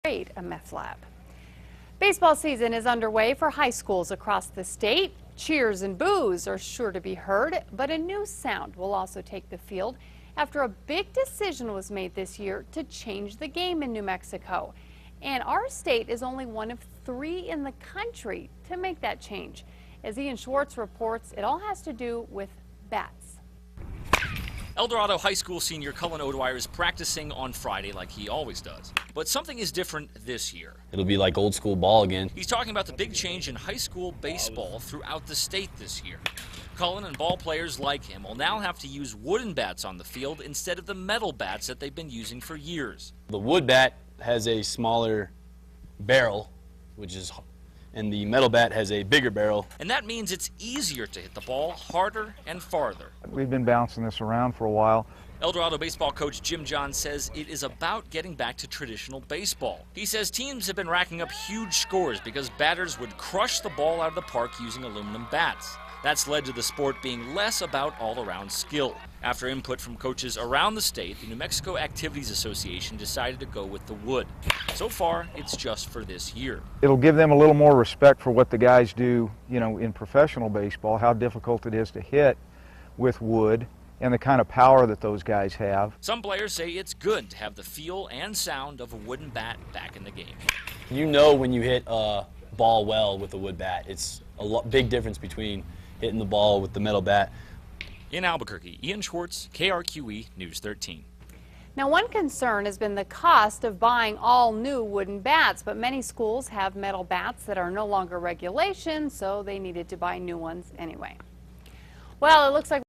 create a meth lab. Baseball season is underway for high schools across the state. Cheers and boos are sure to be heard, but a new sound will also take the field after a big decision was made this year to change the game in New Mexico. And our state is only one of 3 in the country to make that change. As Ian Schwartz reports, it all has to do with bats. El Dorado High School senior Cullen Oduwire is practicing on Friday like he always does. But something is different this year. It'll be like old school ball again. He's talking about the big change in high school baseball throughout the state this year. Cullen and ball players like him will now have to use wooden bats on the field instead of the metal bats that they've been using for years. The wood bat has a smaller barrel, and the metal bat has a bigger barrel. And that means it's easier to hit the ball harder and farther. We've been bouncing this around for a while. El Dorado baseball coach Jim John says it is about getting back to traditional baseball. He says teams have been racking up huge scores because batters would crush the ball out of the park using aluminum bats. That's led to the sport being less about all-around skill. After input from coaches around the state, the New Mexico Activities Association decided to go with the wood. So far, it's just for this year. It'll give them a little more respect for what the guys do, in professional baseball, how difficult it is to hit with wood and the kind of power that those guys have. Some players say it's good to have the feel and sound of a wooden bat back in the game. You know when you hit a ball well with a wood bat. It's a big difference between hitting the ball with the metal bat. In Albuquerque, Ian Schwartz, KRQE News 13. Now, one concern has been the cost of buying all new wooden bats, but many schools have metal bats that are no longer regulation, so they needed to buy new ones anyway. Well, it looks like